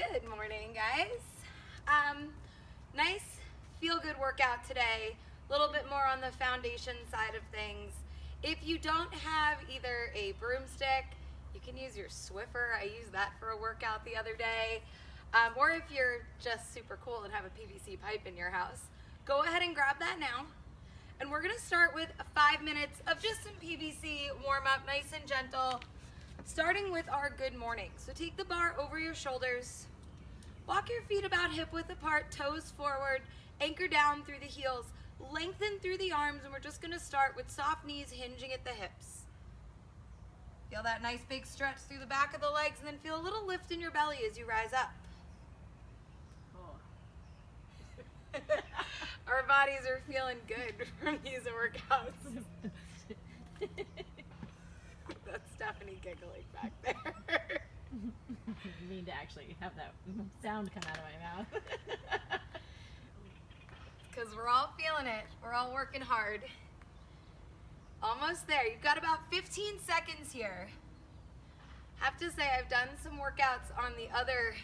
Good morning, guys. Nice feel-good workout today. A little bit more on the foundation side of things. If you don't have either a broomstick, you can use your Swiffer. I used that for a workout the other day. Or if you're just super cool and have a PVC pipe in your house, go ahead and grab that now. And we're gonna start with 5 minutes of just some PVC warm-up, nice and gentle, starting with our good morning. So take the bar over your shoulders, walk your feet about hip width apart, toes forward, anchor down through the heels, lengthen through the arms, and we're just gonna start with soft knees hinging at the hips. Feel that nice big stretch through the back of the legs, and then feel a little lift in your belly as you rise up. Our bodies are feeling good from these workouts. That's Stephanie giggling back there. You need to actually have that sound come out of my mouth. Because we're all feeling it. We're all working hard. Almost there. You've got about 15 seconds here. Have to say, I've done some workouts on the other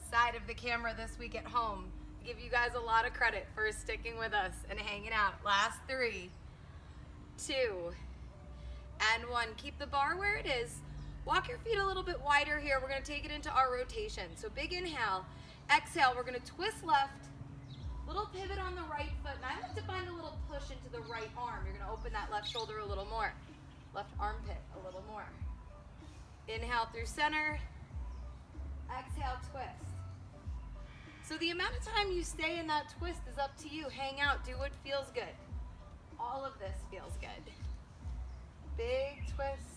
side of the camera this week at home. I give you guys a lot of credit for sticking with us and hanging out. Last 3, 2, and 1. Keep the bar where it is. Walk your feet a little bit wider here. We're going to take it into our rotation. So big inhale. Exhale, we're going to twist left. Little pivot on the right foot. And I like to find a little push into the right arm. You're going to open that left shoulder a little more. Left armpit a little more. Inhale through center. Exhale, twist. So the amount of time you stay in that twist is up to you. Hang out. Do what feels good. All of this feels good. Big twist.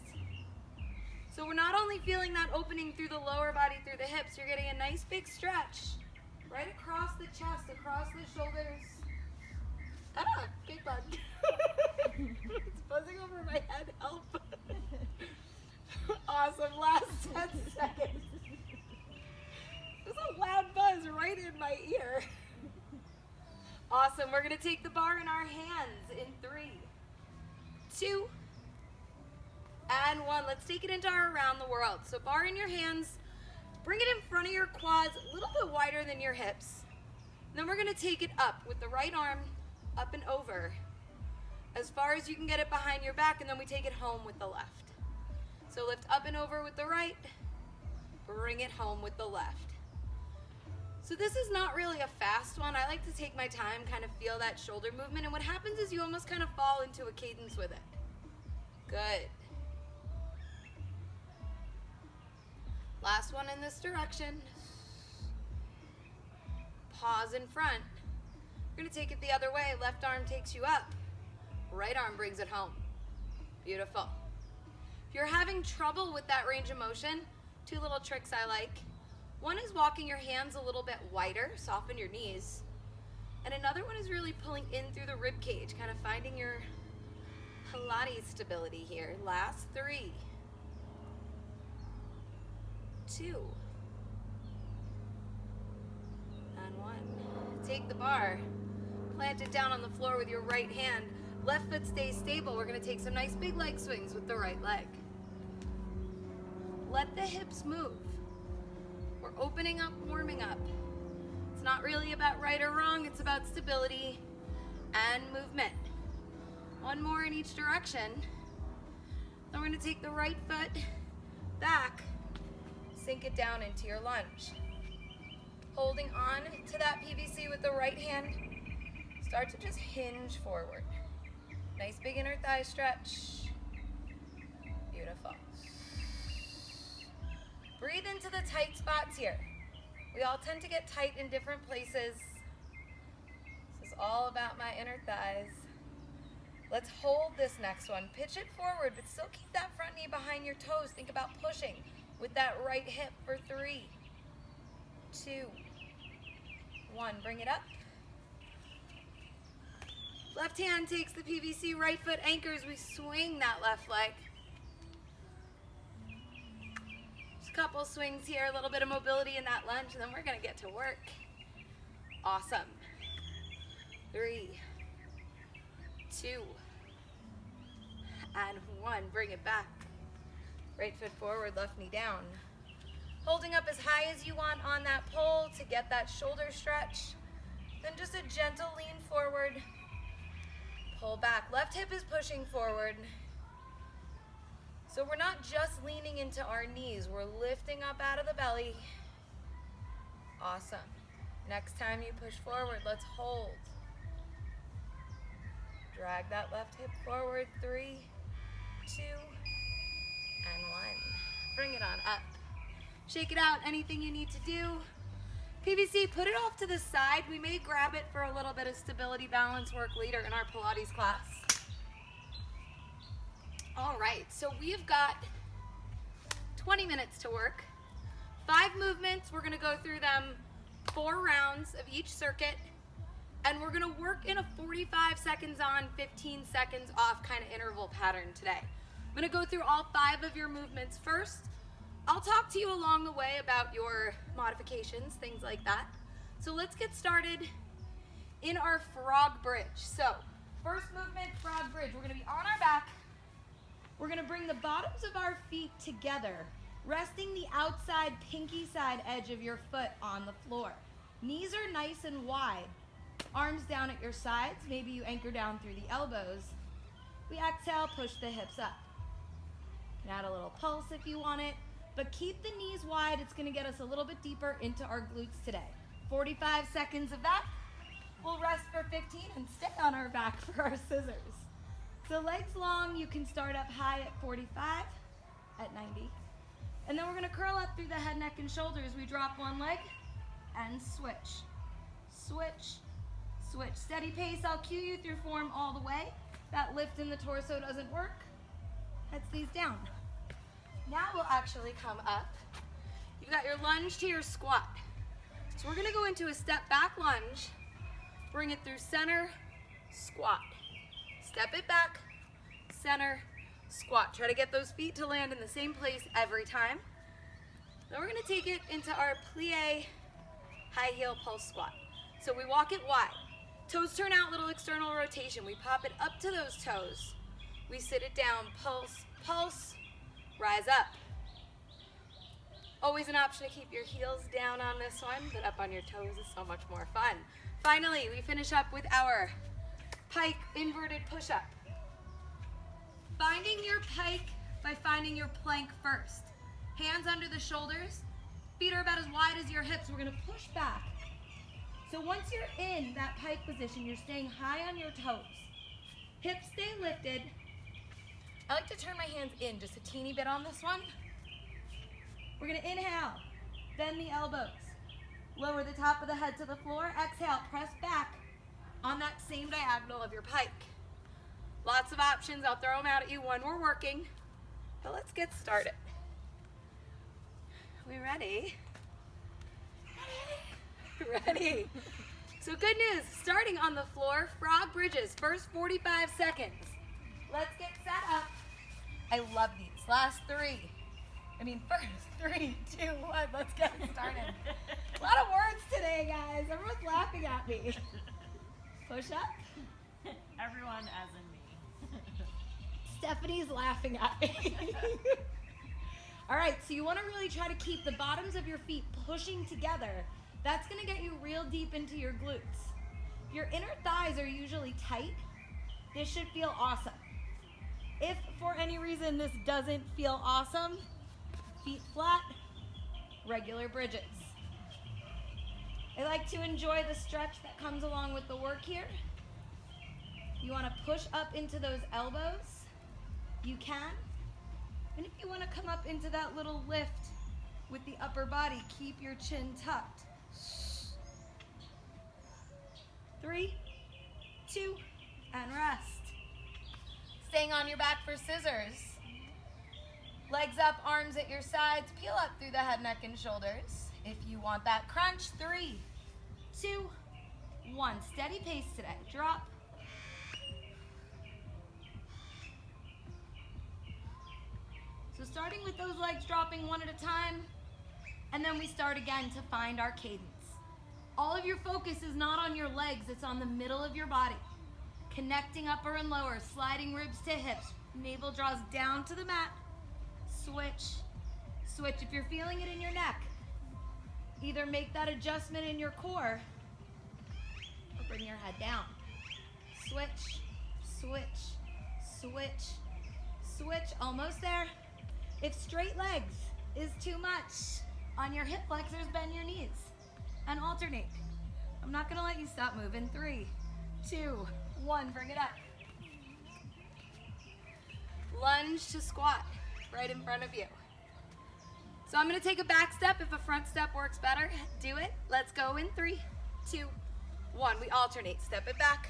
So we're not only feeling that opening through the lower body, through the hips, you're getting a nice big stretch right across the chest, across the shoulders. Ah, big bug. It's buzzing over my head. Help. Awesome. Last 10 seconds. There's a loud buzz right in my ear. Awesome. We're going to take the bar in our hands in 3, 2, and 1. Let's take it into our around the world. So bar in your hands, bring it in front of your quads, a little bit wider than your hips. And then we're gonna take it up with the right arm, up and over, as far as you can get it behind your back, and then we take it home with the left. So lift up and over with the right, bring it home with the left. So this is not really a fast one. I like to take my time, kind of feel that shoulder movement, and what happens is you almost kind of fall into a cadence with it. Good. Last one in this direction. Pause in front. We're going to take it the other way. Left arm takes you up. Right arm brings it home. Beautiful. If you're having trouble with that range of motion, 2 little tricks I like. One is walking your hands a little bit wider, soften your knees. And another one is really pulling in through the rib cage, kind of finding your Pilates stability here. Last 3, 2, and 1. Take the bar, plant it down on the floor with your right hand. Left foot stays stable. We're going to take some nice big leg swings with the right leg. Let the hips move. We're opening up, warming up. It's not really about right or wrong. It's about stability and movement. 1 more in each direction. Then we're going to take the right foot back. Sink it down into your lunge. Holding on to that PVC with the right hand, start to just hinge forward. Nice big inner thigh stretch. Beautiful. Breathe into the tight spots here. We all tend to get tight in different places. This is all about my inner thighs. Let's hold this next one. Pitch it forward, but still keep that front knee behind your toes. Think about pushing with that right hip for 3, 2, 1. Bring it up. Left hand takes the PVC, right foot anchors. We swing that left leg. Just a couple swings here, a little bit of mobility in that lunge, and then we're going to get to work. Awesome. 3, 2, and 1. Bring it back. Right foot forward, left knee down. Holding up as high as you want on that pole to get that shoulder stretch. Then just a gentle lean forward. Pull back. Left hip is pushing forward. So we're not just leaning into our knees, we're lifting up out of the belly. Awesome. Next time you push forward, let's hold. Drag that left hip forward. 3, 2, and 1. Bring it on up. Shake it out, anything you need to do. PVC, put it off to the side. We may grab it for a little bit of stability balance work later in our Pilates class. All right, so we've got 20 minutes to work. 5 movements, we're gonna go through them 4 rounds of each circuit, and we're gonna work in a 45 seconds on, 15 seconds off kind of interval pattern today. I'm gonna go through all 5 of your movements first. I'll talk to you along the way about your modifications, things like that. So let's get started in our frog bridge. So first movement, frog bridge. We're gonna be on our back. We're gonna bring the bottoms of our feet together, resting the outside pinky side edge of your foot on the floor. Knees are nice and wide. Arms down at your sides. Maybe you anchor down through the elbows. We exhale, push the hips up. You can add a little pulse if you want it. But keep the knees wide. It's gonna get us a little bit deeper into our glutes today. 45 seconds of that. We'll rest for 15 and stay on our back for our scissors. So legs long, you can start up high at 45, at 90. And then we're gonna curl up through the head, neck, and shoulders. We drop one leg and switch. Switch, switch. Steady pace, I'll cue you through form all the way. That lift in the torso doesn't work. Heads these down. Now we'll actually come up. You've got your lunge to your squat. So we're gonna go into a step back lunge, bring it through center, squat. Step it back, center, squat. Try to get those feet to land in the same place every time. Then we're gonna take it into our plie high heel pulse squat. So we walk it wide. Toes turn out, little external rotation. We pop it up to those toes. We sit it down, pulse, pulse, rise up. Always an option to keep your heels down on this one, but up on your toes is so much more fun. Finally, we finish up with our pike inverted push-up. Finding your pike by finding your plank first. Hands under the shoulders, feet are about as wide as your hips. We're gonna push back. So once you're in that pike position, you're staying high on your toes. Hips stay lifted. I like to turn my hands in just a teeny bit on this one. We're gonna inhale, bend the elbows. Lower the top of the head to the floor. Exhale, press back on that same diagonal of your pike. Lots of options, I'll throw them out at you when we're working. But let's get started. We ready? Ready. So good news, starting on the floor, frog bridges, first 45 seconds. Let's get set up. I love these. Last 3. First 3, 2, 1. Let's get started. A lot of words today, guys. Everyone's laughing at me. Push up. Everyone as in me. Stephanie's laughing at me. All right, so you want to really try to keep the bottoms of your feet pushing together. That's going to get you real deep into your glutes. Your inner thighs are usually tight. This should feel awesome. If for any reason this doesn't feel awesome, feet flat, regular bridges. I like to enjoy the stretch that comes along with the work here. You want to push up into those elbows. You can. And if you want to come up into that little lift with the upper body, keep your chin tucked. 3, 2, and rest. Staying on your back for scissors. Legs up, arms at your sides. Peel up through the head, neck, and shoulders. If you want that crunch, 3, 2, 1. Steady pace today. Drop. So starting with those legs dropping one at a time, and then we start again to find our cadence. All of your focus is not on your legs, it's on the middle of your body. Connecting upper and lower, sliding ribs to hips. Navel draws down to the mat. Switch, Switch if you're feeling it in your neck. Either make that adjustment in your core or bring your head down. Switch, switch, switch, switch. Almost there. If straight legs is too much on your hip flexors, bend your knees and alternate. I'm not gonna let you stop moving. 3, 2, 1, bring it up. Lunge to squat right in front of you. So I'm gonna take a back step. If a front step works better, do it. Let's go in 3, 2, 1. We alternate. Step it back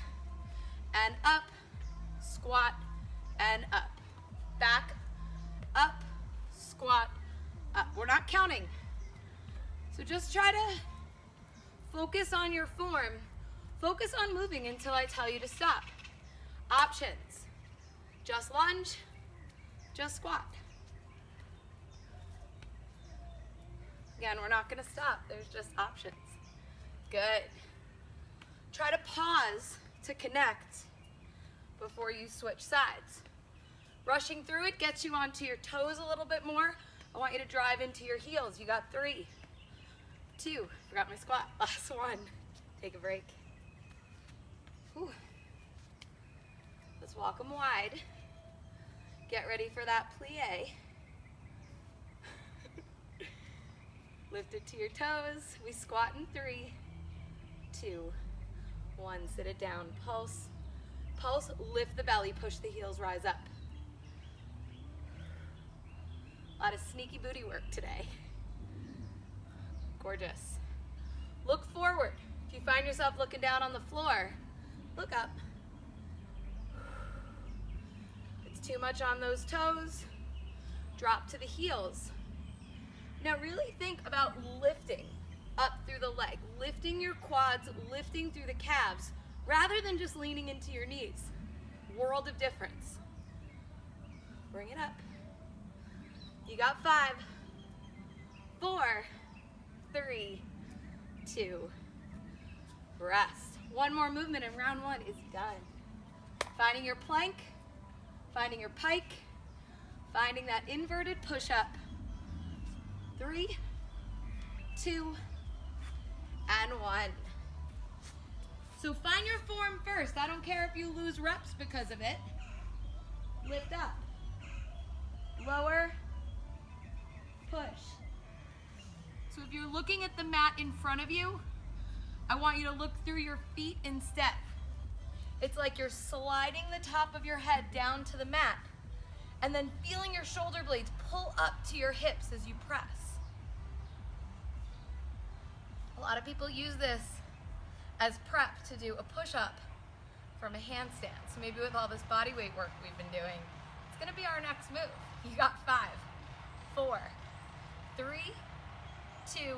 and up, squat and up. Back, up, squat, up. We're not counting. So just try to focus on your form. Focus on moving until I tell you to stop. Options. Just lunge, just squat. Again, we're not gonna stop. There's just options. Good. Try to pause to connect before you switch sides. Rushing through it gets you onto your toes a little bit more. I want you to drive into your heels. You got 3, 2, forgot my squat. Last 1. Take a break. Whew. Let's walk them wide. Get ready for that plie. Lift it to your toes. We squat in 3, 2, 1. Sit it down. Pulse. Pulse. Lift the belly. Push the heels. Rise up. A lot of sneaky booty work today. Gorgeous. Look forward. If you find yourself looking down on the floor, look up. If it's too much on those toes, drop to the heels. Now really think about lifting up through the leg, lifting your quads, lifting through the calves, rather than just leaning into your knees. World of difference. Bring it up. You got 5, 4, 3, 2, rest. One more movement and round 1 is done. Finding your plank, finding your pike, finding that inverted push-up. 3, 2, and 1. So find your form first. I don't care if you lose reps because of it. Lift up. Lower. Push. So if you're looking at the mat in front of you, I want you to look through your feet instead. It's like you're sliding the top of your head down to the mat and then feeling your shoulder blades pull up to your hips as you press. A lot of people use this as prep to do a push-up from a handstand. So maybe with all this body weight work we've been doing, it's gonna be our next move. You got 5, 4, 3, 2,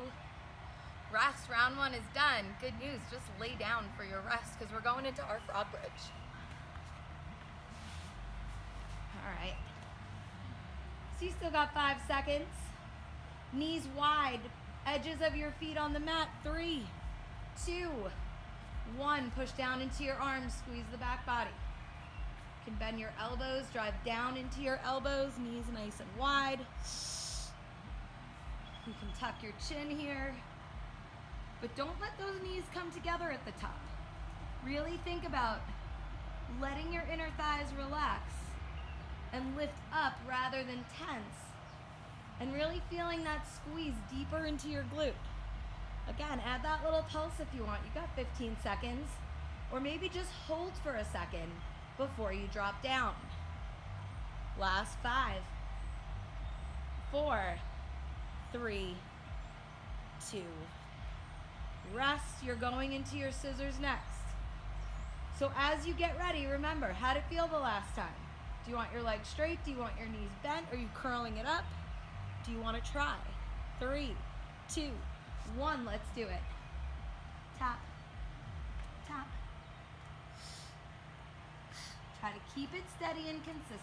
rest. Round 1 is done. Good news, just lay down for your rest because we're going into our frog bridge. All right. So you still got 5 seconds. Knees wide, edges of your feet on the mat. 3, 2, 1. Push down into your arms, squeeze the back body. You can bend your elbows, drive down into your elbows, knees nice and wide. You can tuck your chin here, but don't let those knees come together at the top. Really think about letting your inner thighs relax and lift up rather than tense, and really feeling that squeeze deeper into your glute. Again, add that little pulse if you want. You got 15 seconds, or maybe just hold for a second before you drop down. Last 5, 4, 3, 2. Rest. You're going into your scissors next. So as you get ready, remember, how'd it feel the last time? Do you want your legs straight? Do you want your knees bent? Are you curling it up? Do you want to try? 3, 2, 1. Let's do it. Tap, tap. Try to keep it steady and consistent.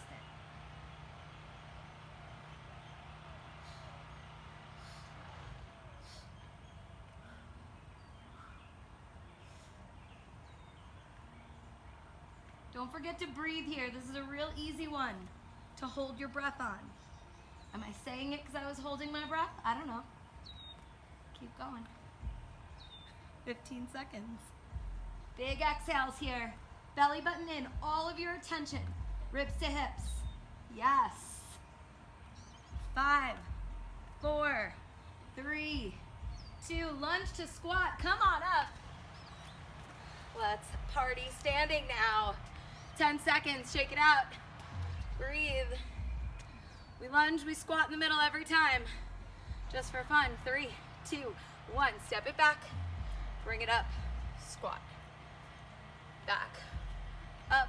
Don't forget to breathe here. This is a real easy one to hold your breath on. Am I saying it because I was holding my breath? I don't know. Keep going. 15 seconds. Big exhales here. Belly button in, all of your attention. Ribs to hips. Yes. 5, 4, 3, 2, lunge to squat. Come on up. Let's party standing now. 10 seconds, shake it out. Breathe. We lunge, we squat in the middle every time. Just for fun. 3, 2, 1. Step it back. Bring it up. Squat. Back. Up.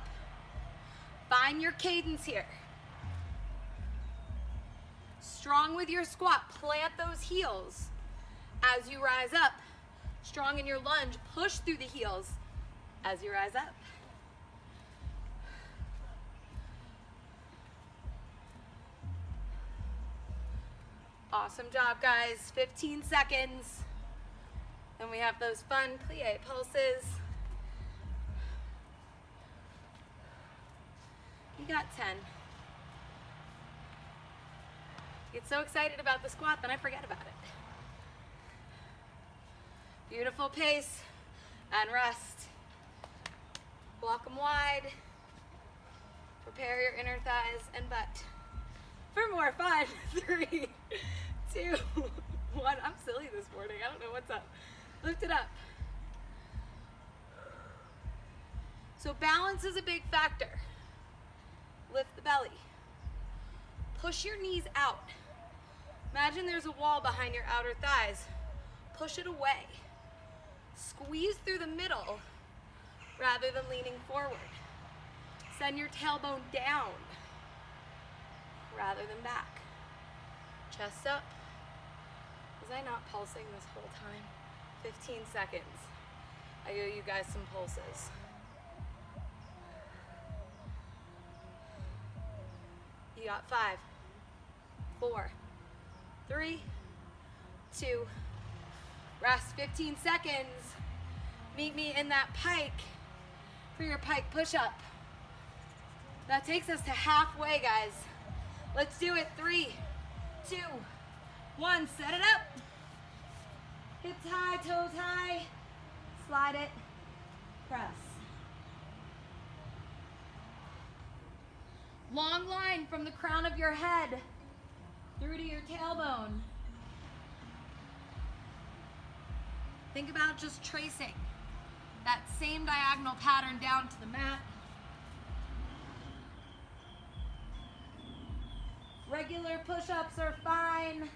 Find your cadence here. Strong with your squat. Plant those heels as you rise up. Strong in your lunge. Push through the heels as you rise up. Awesome job, guys. 15 seconds. Then we have those fun plie pulses. You got 10. Get so excited about the squat, then I forget about it. Beautiful pace and rest. Walk them wide. Prepare your inner thighs and butt for more fun. 3, 2, 1. I'm silly this morning. I don't know what's up. Lift it up. So balance is a big factor. Lift the belly. Push your knees out. Imagine there's a wall behind your outer thighs. Push it away. Squeeze through the middle rather than leaning forward. Send your tailbone down rather than back. Chest up. Was I not pulsing this whole time? 15 seconds. I owe you guys some pulses. You got 5, 4, 3, 2, rest 15 seconds. Meet me in that pike for your pike push-up. That takes us to halfway, guys. Let's do it. 3, 2, 1. Set it up. Hips high, toes high. Slide it. Press. Long line from the crown of your head through to your tailbone. Think about just tracing that same diagonal pattern down to the mat. Regular push-ups are fine.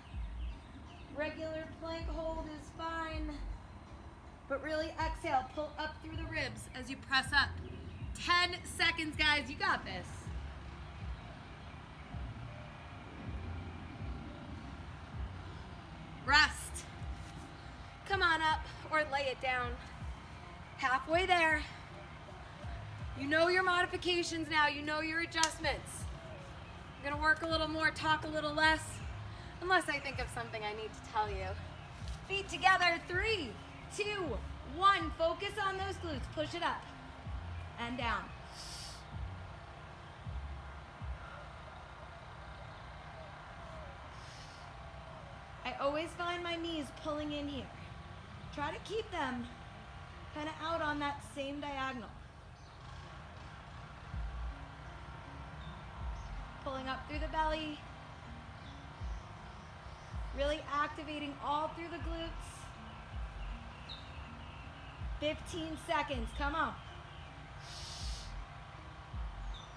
Regular plank hold is fine. But really exhale, pull up through the ribs as you press up. 10 seconds, guys, you got this. Rest. Come on up or lay it down. Halfway there. You know your modifications now. You know your adjustments. I'm gonna work a little more, talk a little less, unless I think of something I need to tell you. Feet together. 3, 2, 1. Focus on those glutes. Push it up and down. I always find my knees pulling in here. Try to keep them kind of out on that same diagonal. Pulling up through the belly. Really activating all through the glutes. 15 seconds, come on.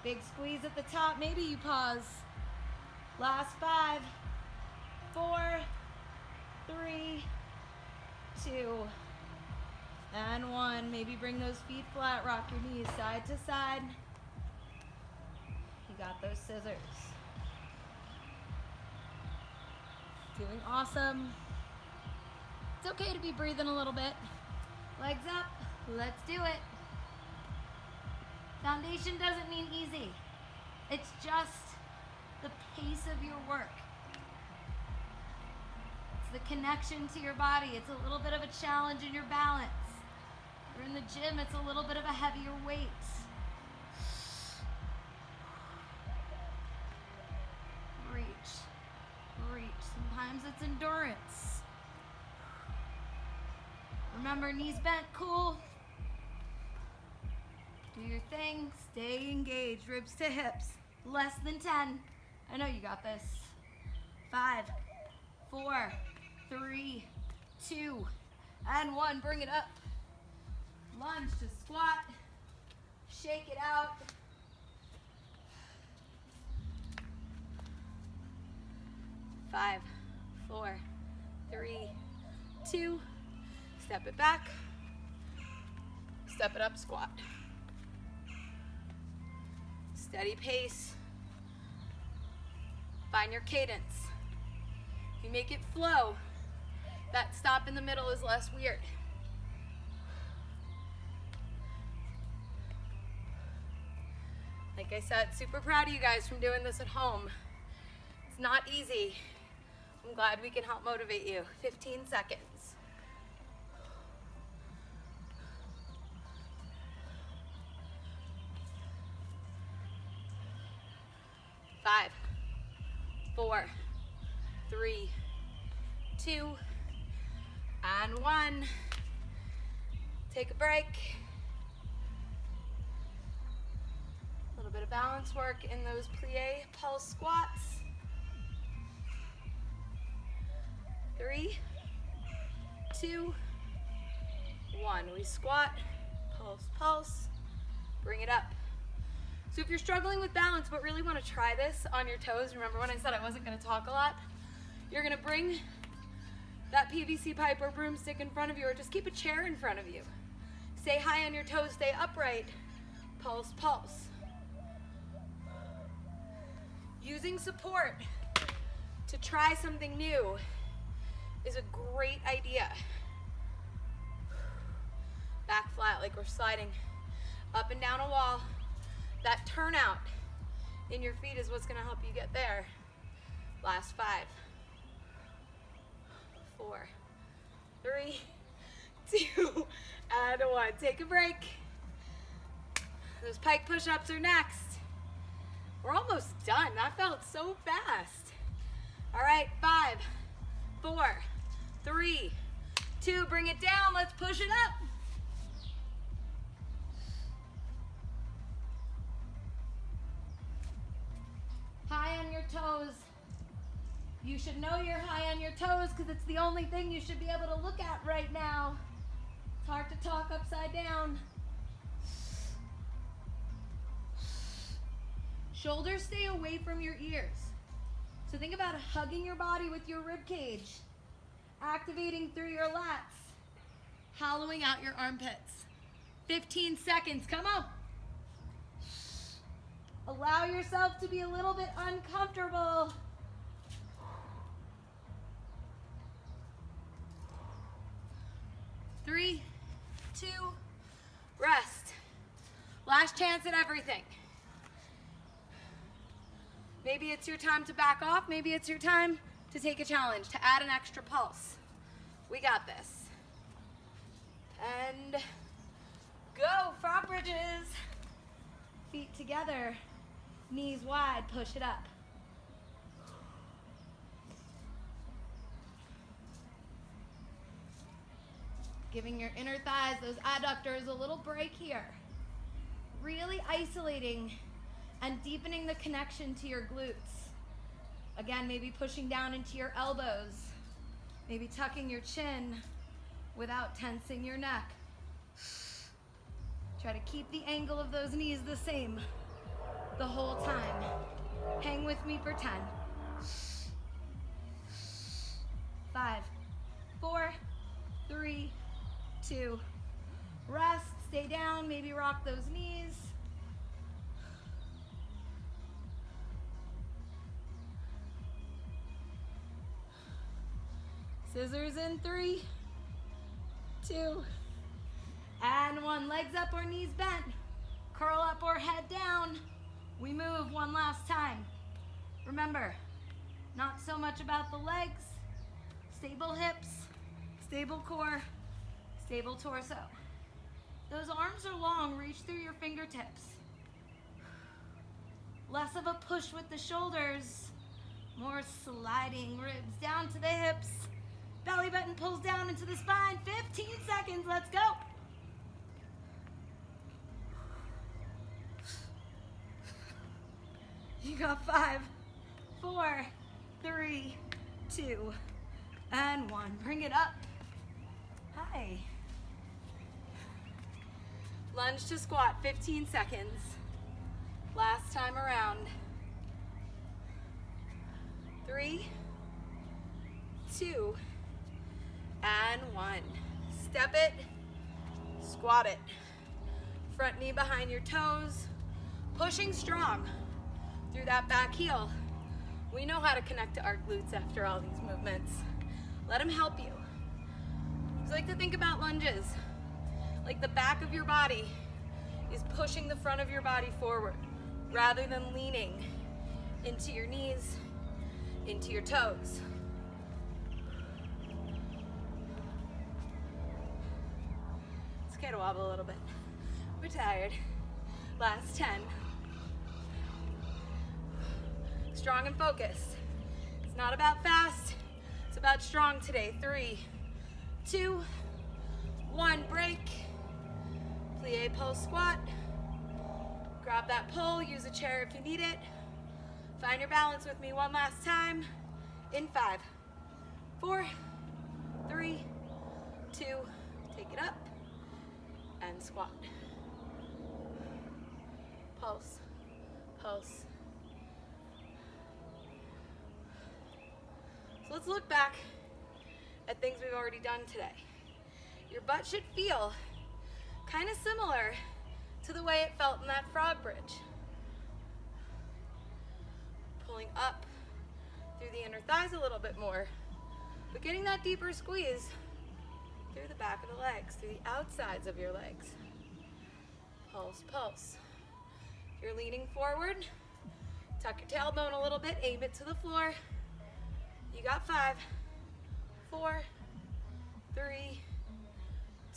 Big squeeze at the top, maybe you pause. Last 5, 4, 3, 2, and 1. Maybe bring those feet flat, rock your knees side to side. You got those scissors. Doing awesome. It's okay to be breathing a little bit. Legs up, let's do it. Foundation doesn't mean easy. It's just the pace of your work. It's the connection to your body. It's a little bit of a challenge in your balance. Or in the gym, it's a little bit of a heavier weight. Reach. Remember, knees bent, cool. Do your thing, stay engaged, ribs to hips. Less than 10. I know you got this. 5, 4, 3, 2, and 1. Bring it up. Lunge to squat. Shake it out. 5, 4, 3, 2. Step it back. Step it up, squat. Steady pace. Find your cadence. If you make it flow, that stop in the middle is less weird. Like I said, super proud of you guys from doing this at home. It's not easy. I'm glad we can help motivate you. 15 seconds. Five, 4, 3, 2, and 1. Take a break. A little bit of balance work in those Plie Pulse Squats. 3, 2, 1. We squat, pulse, pulse, bring it up. So if you're struggling with balance but really want to try this on your toes, remember when I said I wasn't going to talk a lot? You're going to bring that PVC pipe or broomstick in front of you, or just keep a chair in front of you. Stay high on your toes, stay upright, pulse, pulse. Using support to try something new is a great idea. Back flat like we're sliding up and down a wall. That turnout in your feet is what's going to help you get there. Last 5, 4, 3, 2, and 1. Take a break. Those pike push-ups are next. We're almost done. That felt so fast. All right, 5, 4, 3, 2. Bring it down. Let's push it up. High on your toes. You should know you're high on your toes because it's the only thing you should be able to look at right now. It's hard to talk upside down. Shoulders stay away from your ears. So think about hugging your body with your rib cage, activating through your lats, hollowing out your armpits. 15 seconds, come on. Allow yourself to be a little bit uncomfortable. Three, 2, rest. Last chance at everything. Maybe it's your time to back off. Maybe it's your time to take a challenge, to add an extra pulse. We got this. And go, front bridges. Feet together. Knees wide, push it up. Giving your inner thighs, those adductors, a little break here. Really isolating and deepening the connection to your glutes. Again, maybe pushing down into your elbows. Maybe tucking your chin without tensing your neck. Try to keep the angle of those knees the same the whole time. Hang with me for 10. 5, 4, 3, 2. Rest, stay down, maybe rock those knees. Scissors in 3, 2, and 1. Legs up or knees bent. Curl up or head down. We move one last time. Remember, not so much about the legs. Stable hips, stable core, stable torso. Those arms are long, reach through your fingertips. Less of a push with the shoulders, more sliding ribs down to the hips. Belly belly button pulls down into the spine. 15 seconds, let's go. You got 5, 4, 3, 2, and 1. Bring it up. Hi. Lunge to squat, 15 seconds. Last time around. 3, 2, and 1. Step it, squat it. Front knee behind your toes, pushing strong through that back heel. We know how to connect to our glutes after all these movements. Let them help you. I like to think about lunges like the back of your body is pushing the front of your body forward rather than leaning into your knees, into your toes. It's okay to wobble a little bit. We're tired. Last 10. Strong and focused. It's not about fast, it's about strong today. 3, 2, 1, break. Plie Pulse Squat. Grab that pole, use a chair if you need it. Find your balance with me one last time. In 5, 4, 3, 2, take it up, and squat. Pulse, pulse. So let's look back at things we've already done today. Your butt should feel kind of similar to the way it felt in that frog bridge. Pulling up through the inner thighs a little bit more, but getting that deeper squeeze through the back of the legs, through the outsides of your legs. Pulse, pulse. If you're leaning forward, tuck your tailbone a little bit, aim it to the floor. You got 5, 4, 3,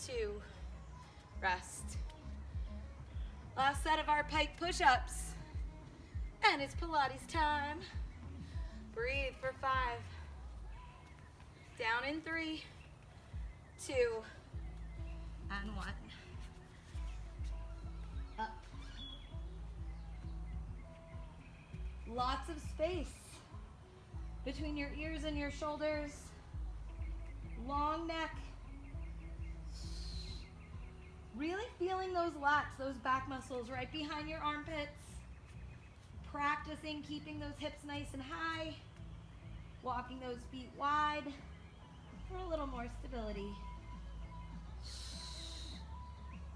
2, rest. Last set of our pike push-ups. And it's Pilates time. Breathe for 5. Down in 3, 2, and 1. Up. Lots of space between your ears and your shoulders. Long neck. Really feeling those lats, those back muscles right behind your armpits. Practicing keeping those hips nice and high. Walking those feet wide for a little more stability.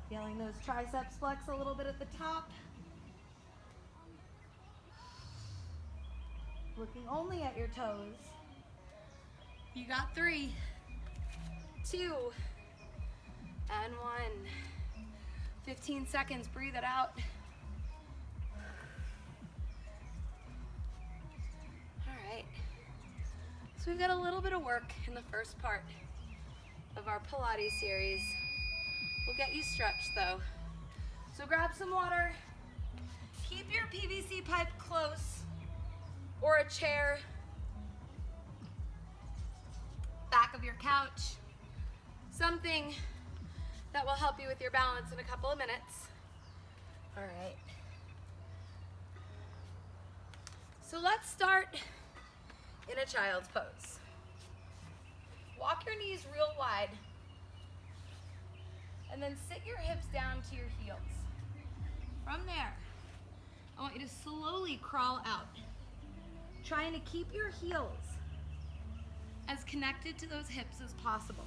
Feeling those triceps flex a little bit at the top. Looking only at your toes. You got 3, 2, and 1. 15 seconds, breathe it out. All right. So we've got a little bit of work in the first part of our Pilates series. We'll get you stretched though. So grab some water. Keep your PVC pipe close or a chair. Back of your couch. Something that will help you with your balance in a couple of minutes. All right. So let's start in a child's pose. Walk your knees real wide and then sit your hips down to your heels. From there, I want you to slowly crawl out, trying to keep your heels as connected to those hips as possible.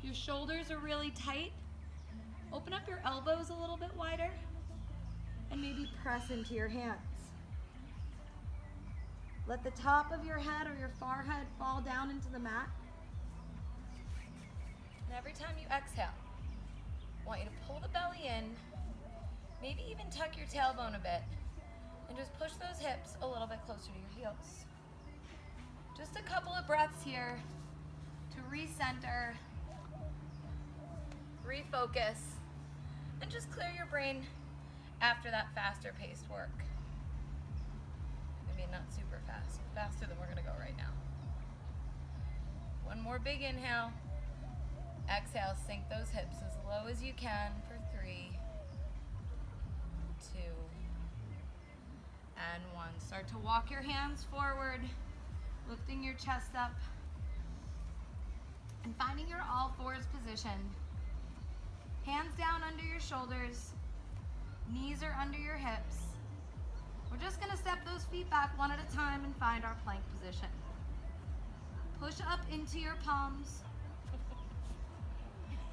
Your shoulders are really tight. Open up your elbows a little bit wider and maybe press into your hands. Let the top of your head or your forehead fall down into the mat. And every time you exhale, I want you to pull the belly in, maybe even tuck your tailbone a bit, and just push those hips a little bit closer to your heels. Just a couple of breaths here to recenter, refocus, and just clear your brain after that faster paced work. I mean, not super fast, faster than we're gonna go right now. more big inhale. Exhale, sink those hips as low as you can for 3, 2, and 1. Start to walk your hands forward, lifting your chest up, and finding your all fours position. Hands down under your shoulders, knees are under your hips. We're just gonna step those feet back one at a time and find our plank position. Push up into your palms.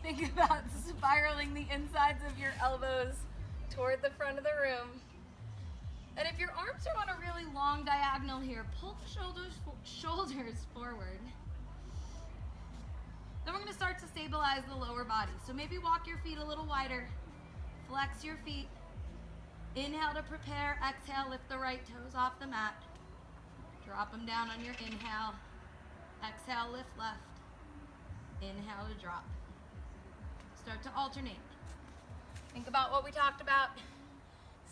Think about spiraling the insides of your elbows toward the front of the room. And if your arms are on a really long diagonal here, pull the shoulders forward. Then we're gonna start to stabilize the lower body. So maybe walk your feet a little wider, flex your feet. Inhale to prepare, exhale, lift the right toes off the mat. Drop them down on your inhale. Exhale, lift left. Inhale to drop. Start to alternate. Think about what we talked about.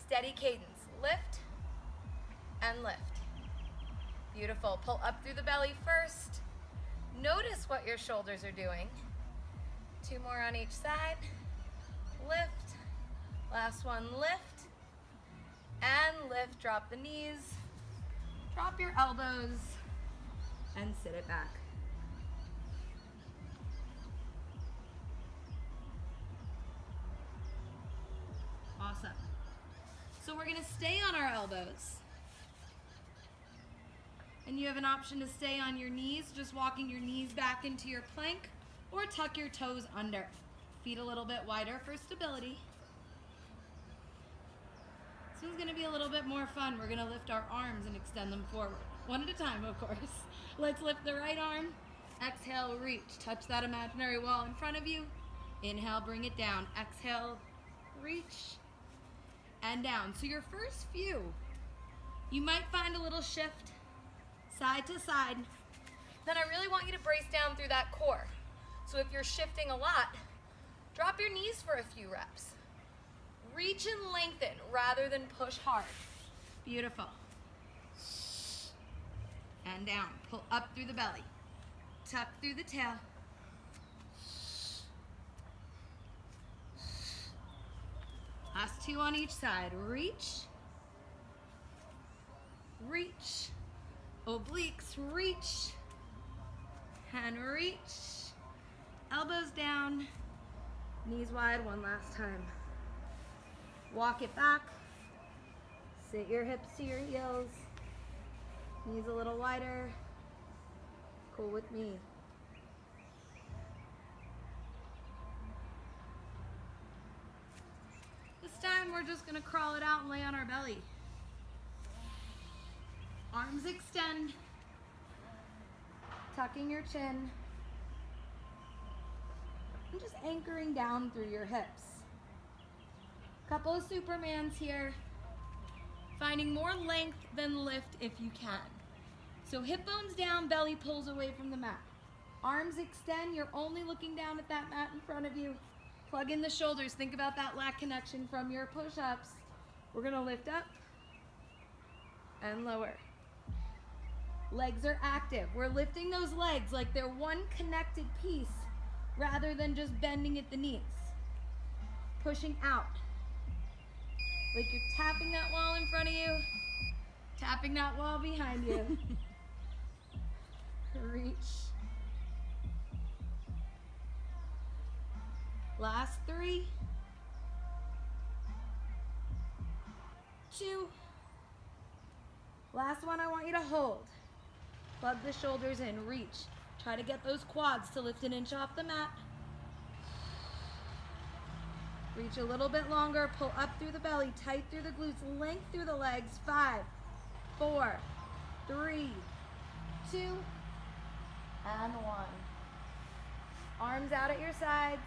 Steady cadence. Lift and lift. Beautiful. Pull up through the belly first. Notice what your shoulders are doing. 2 more on each side. Lift. Last one, lift. And lift. Drop the knees. Drop your elbows. And sit it back. Awesome. So we're gonna stay on our elbows. And you have an option to stay on your knees, just walking your knees back into your plank, or tuck your toes under. Feet a little bit wider for stability. This one's gonna be a little bit more fun. We're gonna lift our arms and extend them forward. One at a time, of course. Let's lift the right arm. Exhale, reach. Touch that imaginary wall in front of you. Inhale, bring it down. Exhale, reach. And down. So your first few, you might find a little shift side to side. Then I really want you to brace down through that core. So if you're shifting a lot, drop your knees for a few reps. Reach and lengthen rather than push hard. Beautiful. And down. Pull up through the belly. Tuck through the tail. Last 2 on each side. Reach. Reach. Obliques. Reach. And reach. Elbows down. Knees wide. One last time. Walk it back. Sit your hips to your heels. Knees a little wider. Cool with me. This time we're just gonna crawl it out and lay on our belly. Arms extend. Tucking your chin. And just anchoring down through your hips. Couple of Supermans here. Finding more length than lift if you can. So hip bones down, belly pulls away from the mat. Arms extend, you're only looking down at that mat in front of you. Plug in the shoulders, think about that lat connection from your push-ups. We're gonna lift up and lower. Legs are active. We're lifting those legs like they're one connected piece rather than just bending at the knees. Pushing out. Like you're tapping that wall in front of you, tapping that wall behind you. Reach. Last 3, 2. Last one, I want you to hold. Plug the shoulders in, reach. Try to get those quads to lift an inch off the mat. Reach a little bit longer, pull up through the belly, tight through the glutes, length through the legs. 5, 4, 3, 2, and 1. Arms out at your sides.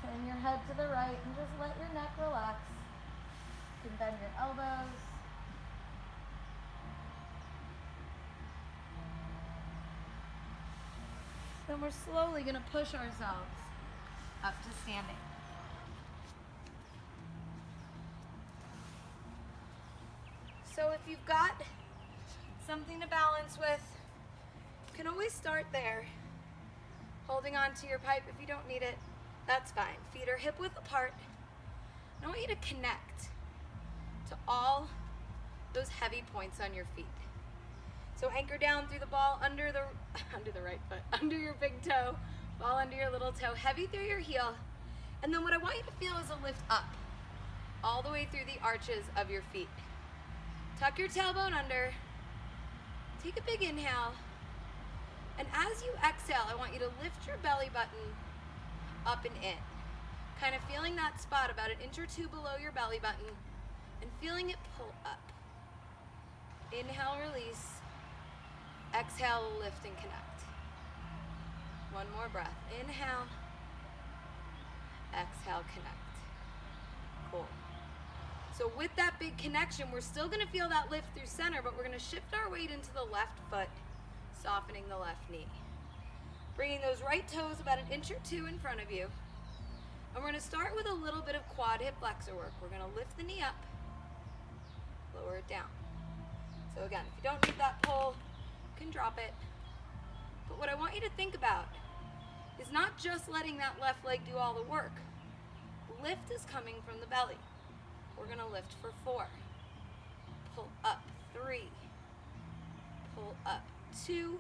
Turn your head to the right and just let your neck relax. You can bend your elbows. Then we're slowly going to push ourselves up to standing. So if you've got something to balance with, You can always start there, holding on to your pipe if you don't need it. That's fine. Feet are hip width apart. I want you to connect to all those heavy points on your feet. So anchor down through the ball under the right foot, under your big toe, ball under your little toe, heavy through your heel. And then what I want you to feel is a lift up, all the way through the arches of your feet. Tuck your tailbone under, take a big inhale, and as you exhale, I want you to lift your belly button up and in. Kind of feeling that spot about an inch or two below your belly button and feeling it pull up. Inhale, release. Exhale, lift and connect. One more breath. Inhale. Exhale, connect. Cool. So with that big connection, we're still going to feel that lift through center, but we're going to shift our weight into the left foot, softening the left knee. Bringing those right toes about an inch or two in front of you. And we're going to start with a little bit of quad hip flexor work. We're going to lift the knee up, lower it down. So again, if you don't need that pull, you can drop it. But what I want you to think about is not just letting that left leg do all the work. Lift is coming from the belly. We're going to lift for 4. Pull up 3. Pull up 2.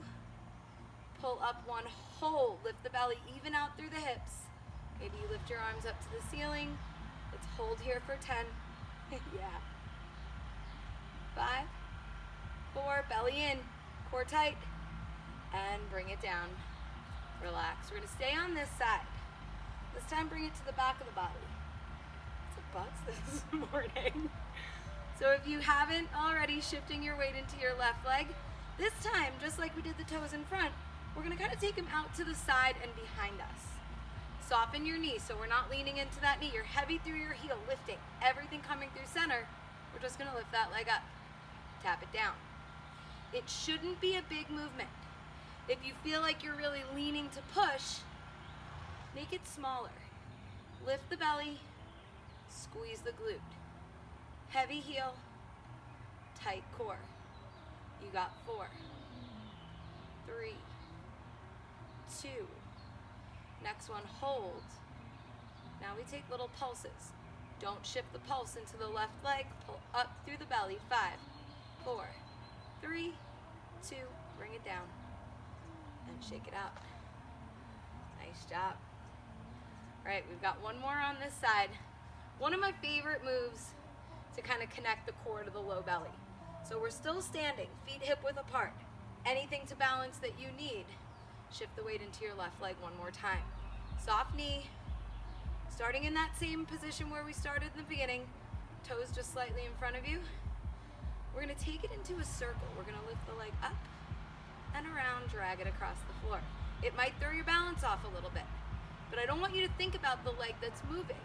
Pull up 1. Hold. Lift the belly even out through the hips. Maybe you lift your arms up to the ceiling. Let's hold here for 10. Yeah. 5, 4, belly in, core tight, and bring it down. Relax. We're going to stay on this side. This time bring it to the back of the body. It's a buzz this morning. So if you haven't already, shifting your weight into your left leg, this time, just like we did the toes in front, we're going to kind of take them out to the side and behind us. Soften your knee so we're not leaning into that knee. You're heavy through your heel, lifting. Everything coming through center. We're just going to lift that leg up. Tap it down. It shouldn't be a big movement. If you feel like you're really leaning to push, make it smaller. Lift the belly, squeeze the glute. Heavy heel, tight core. You got 4, 3, 2. Next one, hold. Now we take little pulses. Don't shift the pulse into the left leg. Pull up through the belly. 5, 4, 3, 2. Bring it down and shake it out. Nice job. All right, we've got one more on this side. One of my favorite moves to kind of connect the core to the low belly. So we're still standing, feet hip width apart. Anything to balance that you need. Shift the weight into your left leg one more time. Soft knee, starting in that same position where we started in the beginning, toes just slightly in front of you. We're gonna take it into a circle. We're gonna lift the leg up and around, drag it across the floor. It might throw your balance off a little bit, but I don't want you to think about the leg that's moving.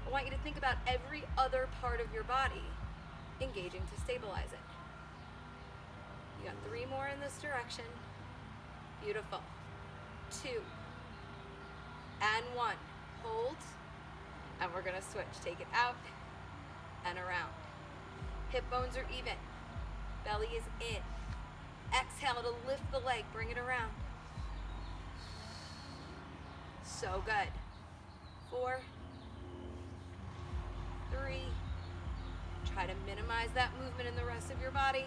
I want you to think about every other part of your body engaging to stabilize it. You got 3 more in this direction. Beautiful. 2 and 1. Hold, and we're gonna switch. Take it out and around. Hip bones are even. Belly is in. Exhale to lift the leg, bring it around. So good. 4, 3. Try to minimize that movement in the rest of your body.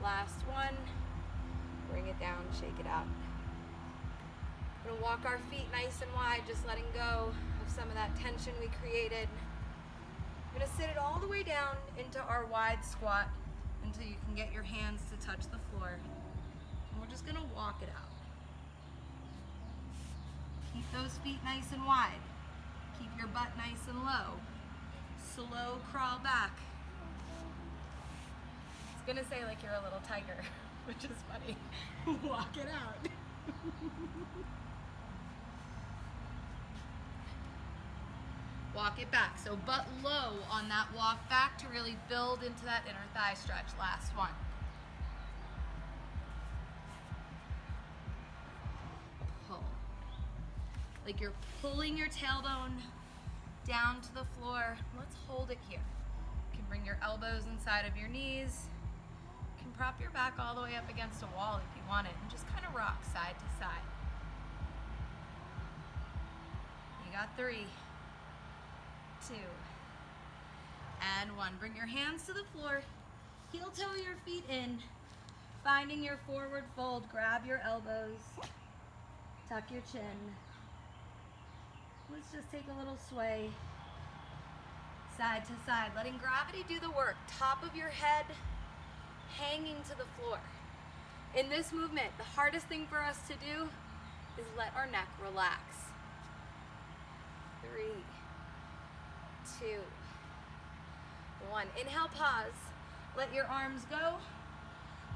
Last one. Bring it down, shake it out. We're gonna walk our feet nice and wide, just letting go of some of that tension we created. We're gonna sit it all the way down into our wide squat until you can get your hands to touch the floor. And we're just gonna walk it out. Keep those feet nice and wide. Keep your butt nice and low. Slow crawl back. It's gonna say like you're a little tiger, which is funny. Walk it out. Walk it back. So butt low on that walk back to really build into that inner thigh stretch. Last one. Pull. Like you're pulling your tailbone down to the floor. Let's hold it here. You can bring your elbows inside of your knees. You can prop your back all the way up against a wall if you want it, and just kind of rock side to side. You got 3, 2, and 1. Bring your hands to the floor, heel toe your feet in, finding your forward fold. Grab your elbows, tuck your chin. Let's just take a little sway, side to side, letting gravity do the work. Top of your head hanging to the floor. In this movement, the hardest thing for us to do is let our neck relax. 3, 2, 1. Inhale, pause. Let your arms go.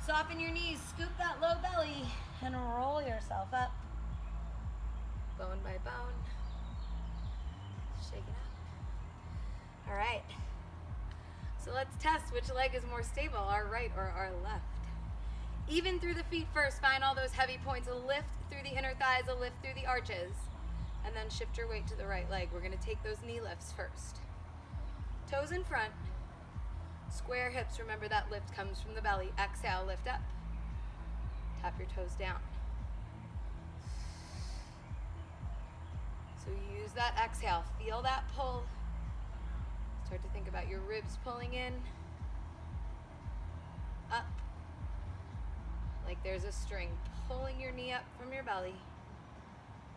Soften your knees, scoop that low belly, and roll yourself up. Bone by bone. Shake it out. All right. So let's test which leg is more stable, our right or our left. Even through the feet first, find all those heavy points. A lift through the inner thighs, a lift through the arches, and then shift your weight to the right leg. We're going to take those knee lifts first. Toes in front, square hips. Remember that lift comes from the belly. Exhale, lift up. Tap your toes down. So use that exhale. Feel that pull. Start to think about your ribs pulling in, up, like there's a string, pulling your knee up from your belly.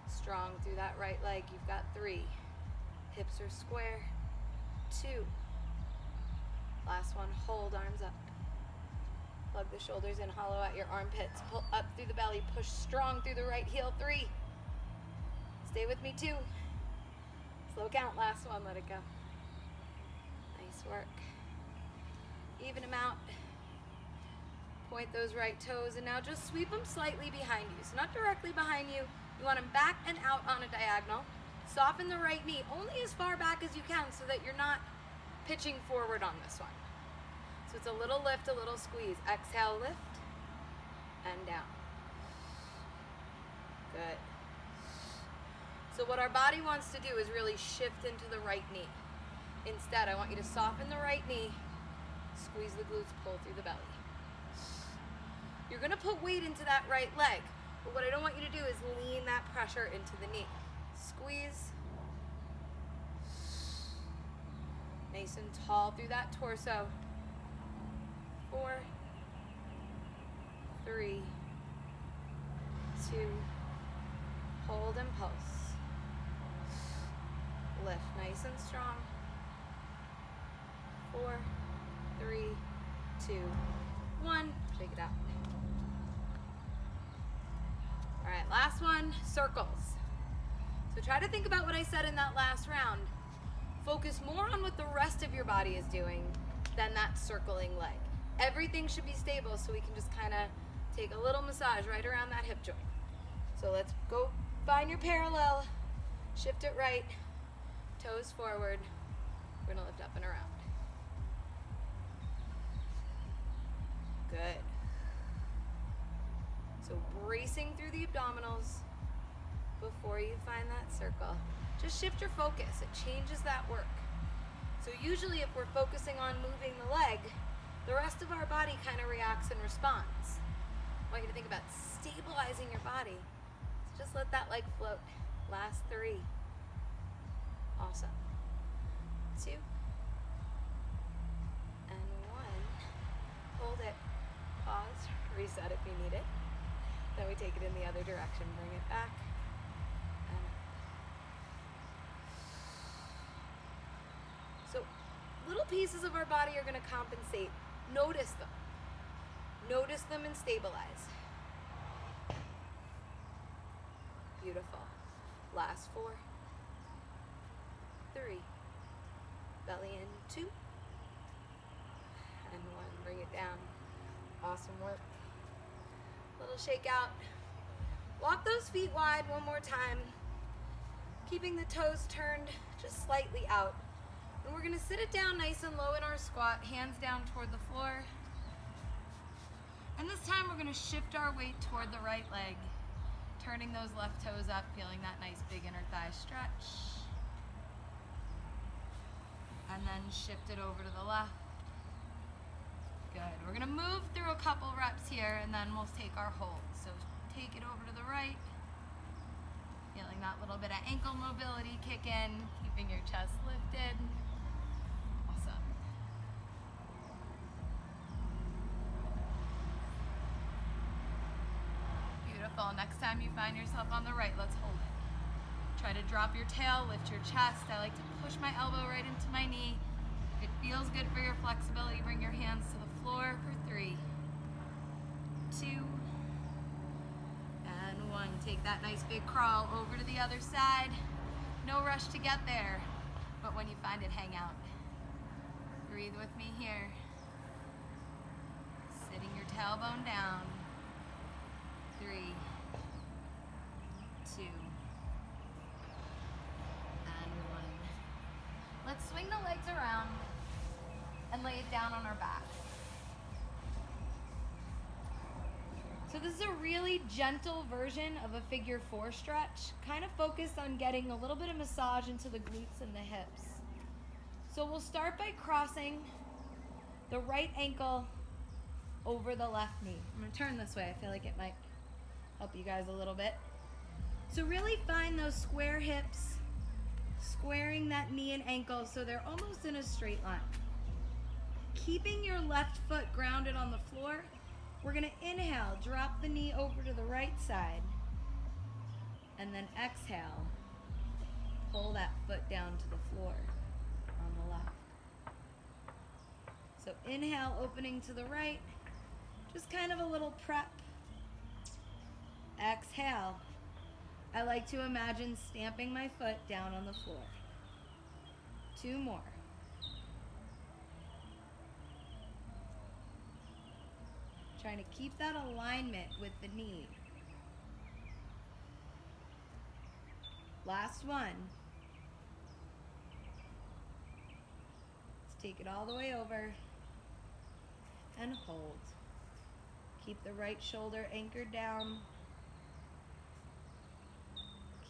Strong through that right leg. You've got 3. Hips are square. 2. Last one, hold arms up. Plug the shoulders in, hollow out your armpits. Pull up through the belly, push strong through the right heel. 3. Stay with me, 2. Slow count, last one, let it go. Nice work. Even them out. Point those right toes, and now just sweep them slightly behind you. So not directly behind you. You want them back and out on a diagonal. Soften the right knee only as far back as you can so that you're not pitching forward on this one. So it's a little lift, a little squeeze. Exhale, lift, and down. Good. So what our body wants to do is really shift into the right knee. Instead, I want you to soften the right knee, squeeze the glutes, pull through the belly. You're going to put weight into that right leg, but what I don't want you to do is lean that pressure into the knee. Squeeze. Nice and tall through that torso. 4, 3, 2, hold and pulse. Lift nice and strong. 4, 3, 2, 1. Shake it out. All right, last one, circles. So try to think about what I said in that last round. Focus more on what the rest of your body is doing than that circling leg. Everything should be stable, so we can just kind of take a little massage right around that hip joint. So let's go find your parallel, shift it right, toes forward. We're gonna lift up and around. Good. So bracing through the abdominals before you find that circle. Just shift your focus, it changes that work. So usually if we're focusing on moving the leg, the rest of our body kind of reacts and responds. I want you to think about stabilizing your body. So just let that leg float. Last 3. Awesome. 2. And 1. Hold it. Pause. Reset if you need it. Then we take it in the other direction. Bring it back. And up. So little pieces of our body are going to compensate. Notice them. Notice them and stabilize. Beautiful. Last 4. 3. Belly in. 2. And 1. Bring it down. Awesome work. Little shake out. Walk those feet wide one more time. Keeping the toes turned just slightly out. And we're going to sit it down nice and low in our squat, hands down toward the floor. And this time we're going to shift our weight toward the right leg, turning those left toes up, feeling that nice big inner thigh stretch. And then shift it over to the left. Good. We're gonna move through a couple reps here and then we'll take our hold. So take it over to the right. Feeling that little bit of ankle mobility kick in, keeping your chest lifted. Awesome. Beautiful. Next time you find yourself on the right, let's hold it. Try to drop your tail, lift your chest. I like to push my elbow right into my knee. If it feels good for your flexibility, bring your hands to the floor for 3, 2, and 1. Take that nice big crawl over to the other side. No rush to get there, but when you find it, hang out. Breathe with me here. Sitting your tailbone down. 3, 2, and 1. Let's swing the legs around and lay it down on our back. So this is a really gentle version of a figure 4 stretch, kind of focused on getting a little bit of massage into the glutes and the hips. So we'll start by crossing the right ankle over the left knee. I'm gonna turn this way. I feel like it might help you guys a little bit. So really find those square hips, squaring that knee and ankle so they're almost in a straight line. Keeping your left foot grounded on the floor, we're gonna inhale, drop the knee over to the right side, and then exhale, pull that foot down to the floor on the left. So inhale, opening to the right, just kind of a little prep. Exhale. I like to imagine stamping my foot down on the floor. 2 more. Trying to keep that alignment with the knee. Last one. Let's take it all the way over and hold. Keep the right shoulder anchored down.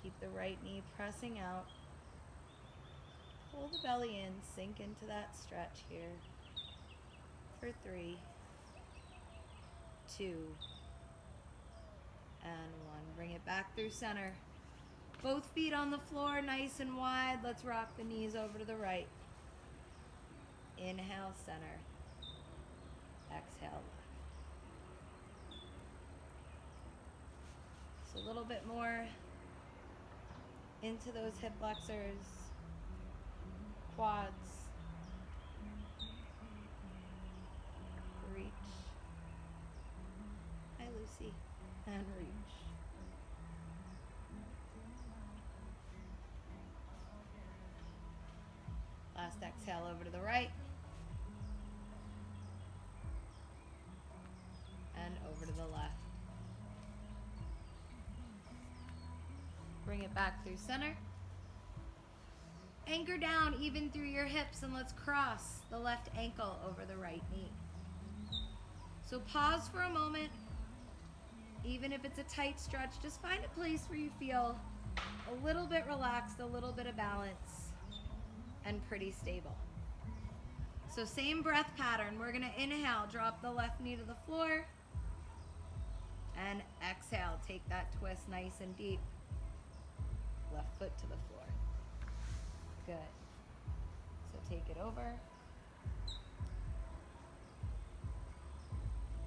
Keep the right knee pressing out. Pull the belly in, sink into that stretch here for 3, 2, and 1. Bring it back through center. Both feet on the floor, nice and wide. Let's rock the knees over to the right. Inhale, center. Exhale. So a little bit more into those hip flexors, quads. Reach. Hi, Lucy. And reach. Last exhale over to the right. And over to the left. Bring it back through center. Anchor down even through your hips, and let's cross the left ankle over the right knee. So pause for a moment. Even if it's a tight stretch, just find a place where you feel a little bit relaxed, a little bit of balance, and pretty stable. So same breath pattern. We're gonna inhale, drop the left knee to the floor, and exhale, take that twist nice and deep. Left foot to the floor. Good. So take it over.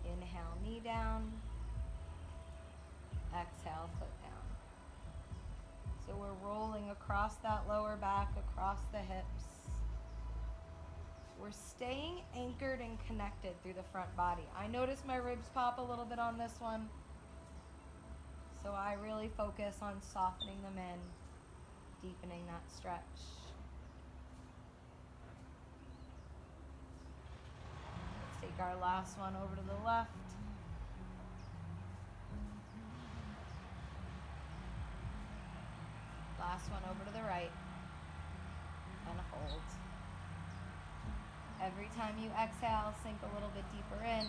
Inhale, knee down. Exhale, foot down. So we're rolling across that lower back, across the hips. We're staying anchored and connected through the front body. I notice my ribs pop a little bit on this one. So I really focus on softening them in, deepening that stretch. Let's take our last one over to the left. Last one over to the right. And hold. Every time you exhale, sink a little bit deeper in.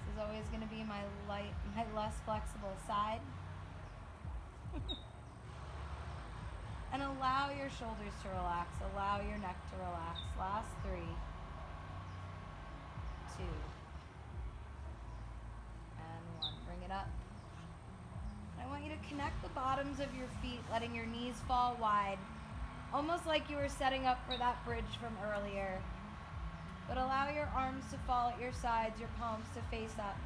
This is always going to be my less flexible side. And allow your shoulders to relax. Allow your neck to relax. Last 3, 2, and 1. Bring it up. I want you to connect the bottoms of your feet, letting your knees fall wide, almost like you were setting up for that bridge from earlier. But allow your arms to fall at your sides, your palms to face up.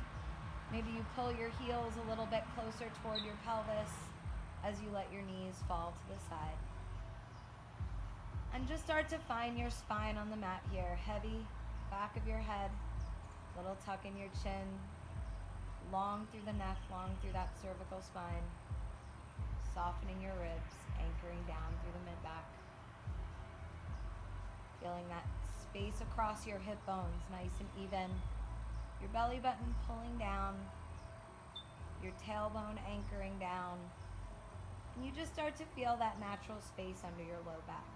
Maybe you pull your heels a little bit closer toward your pelvis as you let your knees fall to the side. And just start to find your spine on the mat here. Heavy, back of your head, little tuck in your chin, long through the neck, long through that cervical spine, softening your ribs, anchoring down through the mid-back. Feeling that space across your hip bones, nice and even. Your belly button pulling down, your tailbone anchoring down. And you just start to feel that natural space under your low back.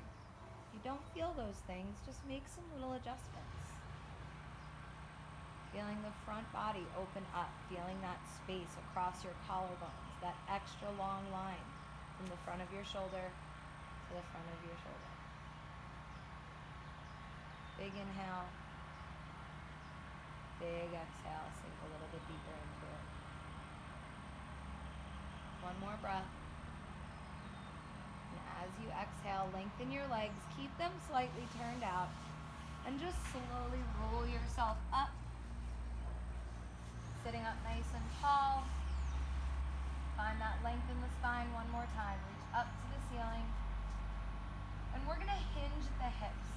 If you don't feel those things, just make some little adjustments. Feeling the front body open up, feeling that space across your collarbones, that extra long line from the front of your shoulder to the front of your shoulder. Big inhale, big exhale, sink a little bit deeper into it. One more breath. And as you exhale, lengthen your legs, keep them slightly turned out, and just slowly roll yourself up. Sitting up nice and tall. Find that length in the spine one more time. Reach up to the ceiling. And we're gonna hinge at the hips.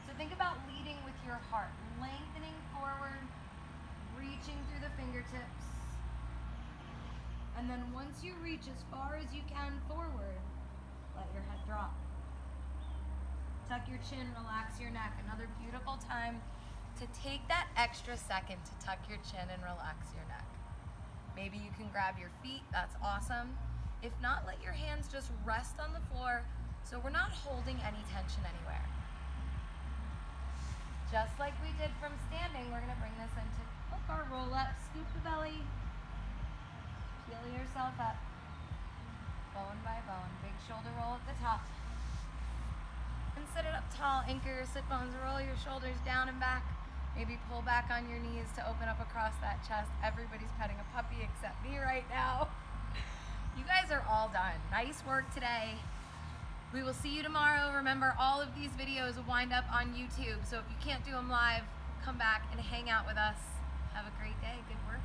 So think about leading with your heart, lengthening forward, reaching through the fingertips. And then once you reach as far as you can forward, let your head drop. Tuck your chin, relax your neck. Another beautiful time to take that extra second to tuck your chin and relax your neck. Maybe you can grab your feet, that's awesome. If not, let your hands just rest on the floor so we're not holding any tension anywhere. Just like we did from standing, we're gonna bring this into hook our roll up, scoop the belly, peel yourself up, bone by bone, big shoulder roll at the top. And sit it up tall, anchor your sit bones, roll your shoulders down and back. Maybe pull back on your knees to open up across that chest. Everybody's petting a puppy except me right now. You guys are all done. Nice work today. We will see you tomorrow. Remember, all of these videos will wind up on YouTube. So if you can't do them live, come back and hang out with us. Have a great day. Good work.